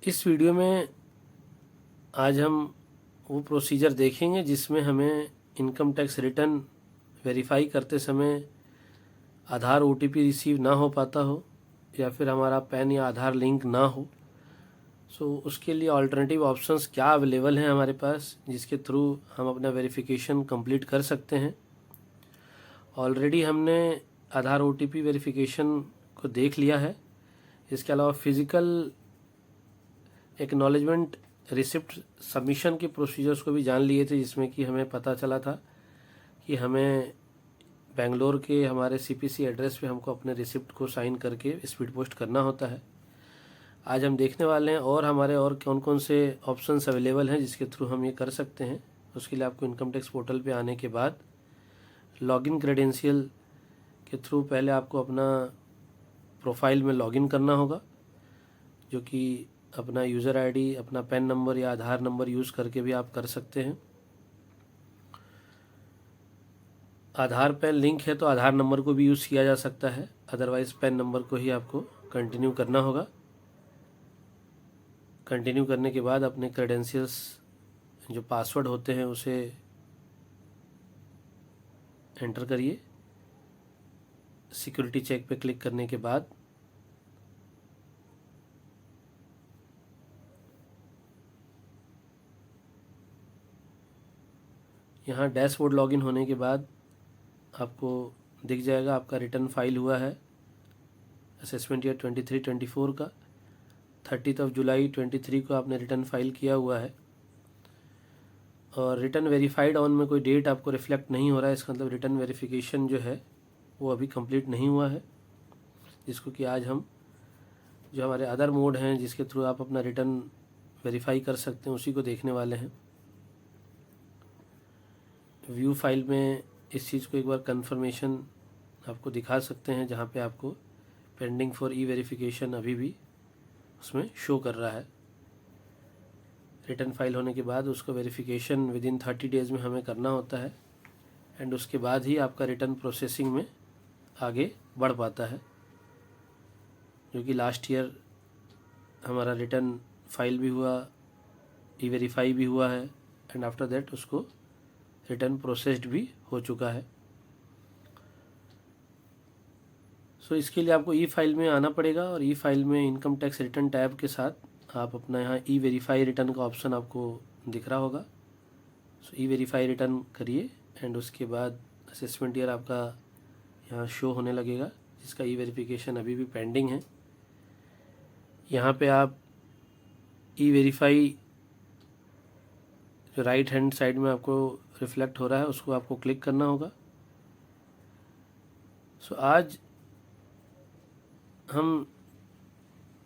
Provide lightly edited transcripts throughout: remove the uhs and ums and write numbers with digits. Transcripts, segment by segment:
इस वीडियो में आज हम वो प्रोसीजर देखेंगे जिसमें हमें इनकम टैक्स रिटर्न वेरीफाई करते समय आधार ओटीपी रिसीव ना हो पाता हो या फिर हमारा पैन या आधार लिंक ना हो। उसके लिए अल्टरनेटिव ऑप्शंस क्या अवेलेबल हैं हमारे पास जिसके थ्रू हम अपना वेरिफिकेशन कंप्लीट कर सकते हैं। ऑलरेडी हमने आधार ओटीपी वेरिफिकेशन को देख लिया है। इसके अलावा फिज़िकल एक्नॉलेजमेंट रिसिप्ट सबमिशन के प्रोसीजर्स को भी जान लिए थे, जिसमें कि हमें पता चला था कि हमें बेंगलोर के हमारे सीपीसी एड्रेस पे हमको अपने रिसिप्ट को साइन करके स्पीड पोस्ट करना होता है। आज हम देखने वाले हैं और कौन कौन से ऑप्शंस अवेलेबल हैं जिसके थ्रू हम ये कर सकते हैं। उसके लिए आपको इनकम टैक्स पोर्टल पे आने के बाद लॉगिन क्रेडेंशियल के थ्रू पहले आपको अपना प्रोफाइल में लॉगिन करना होगा, जो कि अपना यूज़र आईडी, अपना पैन नंबर या आधार नंबर यूज़ करके भी आप कर सकते हैं। आधार पैन लिंक है तो आधार नंबर को भी यूज़ किया जा सकता है, अदरवाइज़ पैन नंबर को ही आपको कंटिन्यू करना होगा। कंटिन्यू करने के बाद अपने क्रेडेंशियल्स जो पासवर्ड होते हैं उसे एंटर करिए। सिक्योरिटी चेक पे क्लिक करने के बाद यहाँ डैशबोर्ड लॉगिन होने के बाद आपको दिख जाएगा आपका रिटर्न फाइल हुआ है असेसमेंट ईयर 23-24 का। 30 जुलाई 23 को आपने रिटर्न फाइल किया हुआ है और रिटर्न वेरीफाइड ऑन में कोई डेट आपको रिफ्लेक्ट नहीं हो रहा है। इसका मतलब रिटर्न वेरिफिकेशन जो है वो अभी कंप्लीट नहीं हुआ है, जिसको कि आज हम जो हमारे अदर मोड हैं जिसके थ्रू आप अपना रिटर्न वेरीफाई कर सकते हैं उसी को देखने वाले हैं। व्यू फाइल में इस चीज़ को एक बार कंफर्मेशन आपको दिखा सकते हैं, जहाँ पे आपको पेंडिंग फॉर ई वेरिफिकेशन अभी भी उसमें शो कर रहा है। रिटर्न फाइल होने के बाद उसको वेरिफिकेशन विद इन 30 डेज़ में हमें करना होता है एंड उसके बाद ही आपका रिटर्न प्रोसेसिंग में आगे बढ़ पाता है, जो कि लास्ट ईयर हमारा रिटर्न फाइल भी हुआ, ई वेरीफाई भी हुआ है एंड आफ्टर दैट उसको रिटर्न प्रोसेस्ड भी हो चुका है। इसके लिए आपको ई फाइल में आना पड़ेगा और ई फाइल में इनकम टैक्स रिटर्न टैब के साथ आप अपना यहाँ ई वेरीफाई रिटर्न का ऑप्शन आपको दिख रहा होगा। ई वेरीफाई रिटर्न करिए एंड उसके बाद असेसमेंट ईयर आपका यहाँ शो होने लगेगा, जिसका ई वेरिफिकेशन अभी भी पेंडिंग है। यहाँ पे आप ई वेरीफाई जो राइट हैंड साइड में आपको रिफ्लेक्ट हो रहा है उसको आपको क्लिक करना होगा। आज हम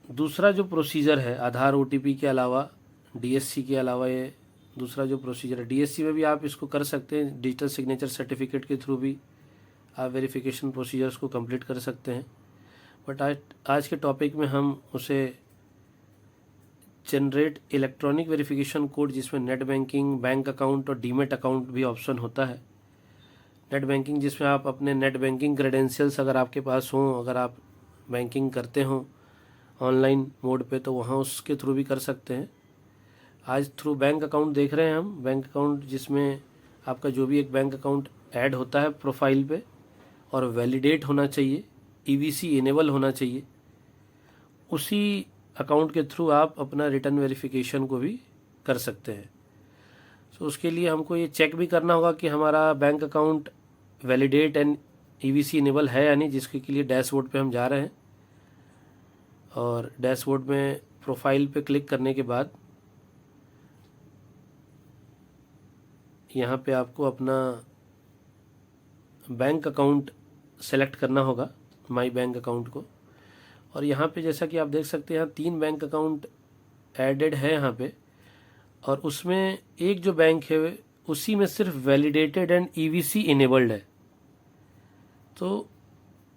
दूसरा जो प्रोसीजर है आधार ओटीपी के अलावा, डीएससी के अलावा, ये दूसरा जो प्रोसीजर है डीएससी में भी आप इसको कर सकते हैं। डिजिटल सिग्नेचर सर्टिफिकेट के थ्रू भी आप वेरिफिकेशन प्रोसीजर्स को कंप्लीट कर सकते हैं। बट आज के टॉपिक में हम उसे जनरेट इलेक्ट्रॉनिक वेरिफिकेशन कोड, जिसमें नेट बैंकिंग, बैंक अकाउंट और डीमेट अकाउंट भी ऑप्शन होता है। नेट बैंकिंग जिसमें आप अपने नेट बैंकिंग क्रेडेंशियल्स अगर आपके पास हों, अगर आप बैंकिंग करते हों ऑनलाइन मोड पे, तो वहाँ उसके थ्रू भी कर सकते हैं। आज थ्रू बैंक अकाउंट देख रहे हैं हम। बैंक अकाउंट जिसमें आपका जो भी एक बैंक अकाउंट ऐड होता है प्रोफाइल पे और वैलिडेट होना चाहिए, ईवीसी इनेबल होना चाहिए, उसी अकाउंट के थ्रू आप अपना रिटर्न वेरिफिकेशन को भी कर सकते हैं। उसके लिए हमको ये चेक भी करना होगा कि हमारा bank account validate and EVC enable है या नहीं, जिसके लिए डैशबोर्ड पे हम जा रहे हैं। और डैशबोर्ड में प्रोफाइल पे क्लिक करने के बाद यहाँ पे आपको अपना बैंक अकाउंट सेलेक्ट करना होगा, माई बैंक अकाउंट को। और यहाँ पे जैसा कि आप देख सकते हैं यहाँ 3 बैंक अकाउंट एडेड है यहाँ पे, और उसमें एक जो बैंक है उसी में सिर्फ वैलिडेटेड एंड ईवीसी इनेबल्ड है। तो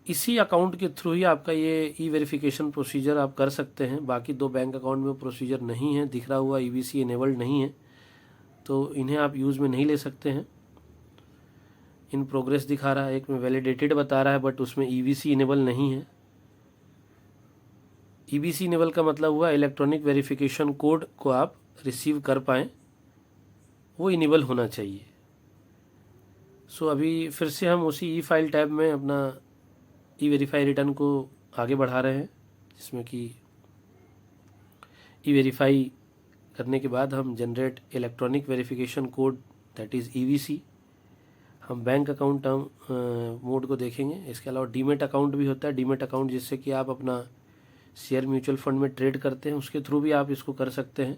इसी अकाउंट के थ्रू ही आपका ये ई वेरिफिकेशन प्रोसीजर आप कर सकते हैं। बाकी 2 बैंक अकाउंट में प्रोसीजर नहीं है, दिख रहा हुआ ईवीसी इनेबल्ड नहीं है, तो इन्हें आप यूज़ में नहीं ले सकते हैं। इन प्रोग्रेस दिखा रहा है, एक में वैलिडेटेड बता रहा है बट उसमें ईवीसी इनेबल नहीं है। EBC इनेबल का मतलब हुआ इलेक्ट्रॉनिक वेरिफिकेशन कोड को आप रिसीव कर पाएँ, वो इनेबल होना चाहिए। सो अभी फिर से हम उसी ई फाइल टैब में अपना ई वेरीफाई रिटर्न को आगे बढ़ा रहे हैं, जिसमें कि ई वेरीफाई करने के बाद हम generate electronic verification code that is EVC, हम बैंक अकाउंट मोड को देखेंगे। इसके अलावा डीमेट अकाउंट भी होता है। डीमेट अकाउंट जिससे कि आप अपना शेयर म्यूचुअल फंड में ट्रेड करते हैं, उसके थ्रू भी आप इसको कर सकते हैं।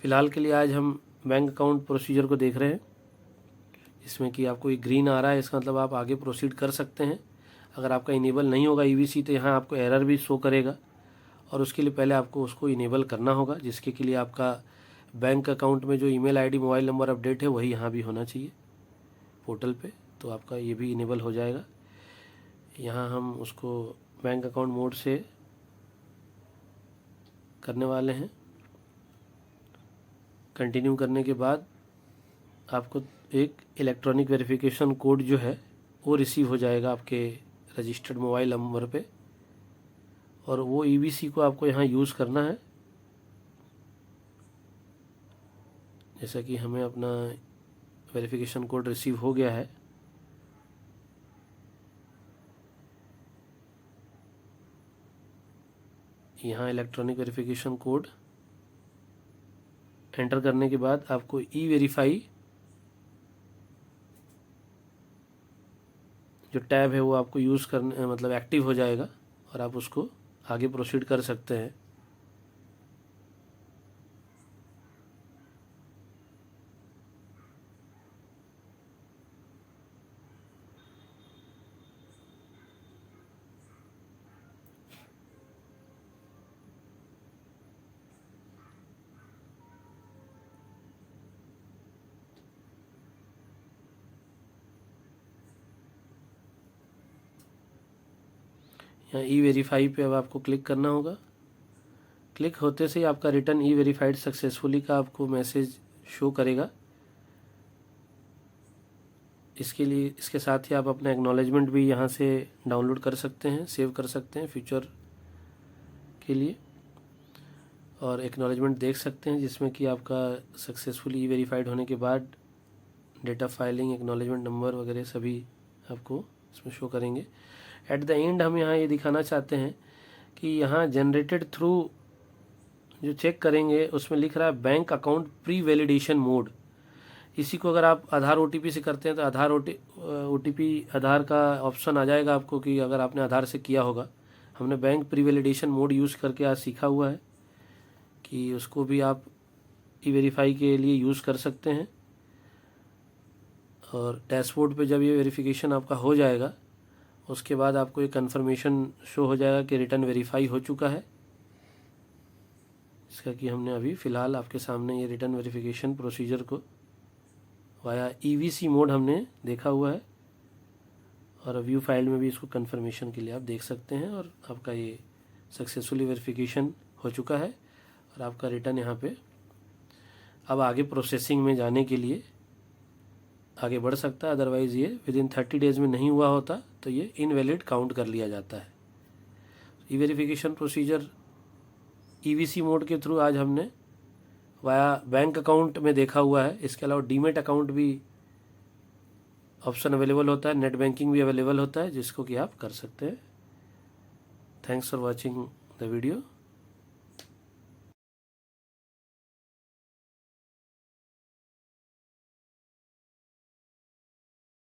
फ़िलहाल के लिए आज हम बैंक अकाउंट प्रोसीजर को देख रहे हैं, इसमें कि आपको एक ग्रीन आ रहा है, इसका मतलब आप आगे प्रोसीड कर सकते हैं। अगर आपका इनेबल नहीं होगा EVC तो यहाँ आपको एरर भी शो करेगा, और उसके लिए पहले आपको उसको इनेबल करना होगा, जिसके के लिए आपका बैंक अकाउंट में जो email ID mobile number update है वही यहाँ भी होना चाहिए पोर्टल पे, तो आपका ये भी इनेबल हो जाएगा। यहाँ हम उसको बैंक अकाउंट मोड से करने वाले हैं। कंटिन्यू करने के बाद आपको एक इलेक्ट्रॉनिक वेरिफिकेशन कोड जो है वो रिसीव हो जाएगा आपके रजिस्टर्ड मोबाइल नंबर पे, और वो EBC को आपको यहाँ यूज़ करना है। जैसा कि हमें अपना वेरिफिकेशन कोड रिसीव हो गया है, यहाँ इलेक्ट्रॉनिक वेरिफिकेशन कोड एंटर करने के बाद आपको ई वेरीफाई जो टैब है वो आपको यूज़ करने मतलब एक्टिव हो जाएगा, और आप उसको आगे प्रोसीड कर सकते हैं। यहाँ ई वेरीफाई पे अब आपको क्लिक करना होगा। क्लिक होते से ही आपका रिटर्न ई वेरीफाइड सक्सेसफुली का आपको मैसेज शो करेगा। इसके लिए इसके साथ ही आप अपना एक्नॉलेजमेंट भी यहाँ से डाउनलोड कर सकते हैं, सेव कर सकते हैं फ्यूचर के लिए, और एक्नॉलेजमेंट देख सकते हैं जिसमें कि आपका सक्सेसफुली ई वेरीफाइड होने के बाद डेटा फाइलिंग, एक्नॉलेजमेंट नंबर वगैरह सभी आपको इसमें शो करेंगे। एट द एंड हम यहाँ ये दिखाना चाहते हैं कि यहाँ जनरेटेड थ्रू जो चेक करेंगे उसमें लिख रहा है bank account pre validation mode. इसी को अगर आप आधार OTP से करते हैं तो आधार OTP आधार का ऑप्शन आ जाएगा आपको, कि अगर आपने आधार से किया होगा। हमने bank pre validation mode use करके आज सीखा हुआ है कि उसको भी आप ई वेरीफाई के लिए यूज़ कर सकते हैं। और डैशबोर्ड पे जब ये वेरिफिकेशन आपका हो जाएगा उसके बाद आपको एक कन्फर्मेशन शो हो जाएगा कि रिटर्न वेरीफाई हो चुका है, इसका कि हमने अभी फ़िलहाल आपके सामने ये रिटर्न वेरिफिकेशन प्रोसीजर को वाया EVC मोड हमने देखा हुआ है, और व्यू फाइल में भी इसको कन्फर्मेशन के लिए आप देख सकते हैं। और आपका ये सक्सेसफुली वेरिफिकेशन हो चुका है, और आपका रिटर्न यहाँ पे अब आगे प्रोसेसिंग में जाने के लिए आगे बढ़ सकता है। अदरवाइज़ ये विदिन 30 डेज़ में नहीं हुआ होता तो ये इनवैलिड काउंट कर लिया जाता है। ई वेरिफिकेशन प्रोसीजर EVC मोड के थ्रू आज हमने वाया बैंक अकाउंट में देखा हुआ है। इसके अलावा डीमेट अकाउंट भी ऑप्शन अवेलेबल होता है, नेट बैंकिंग भी अवेलेबल होता है, जिसको कि आप कर सकते हैं। Thanks for watching the video.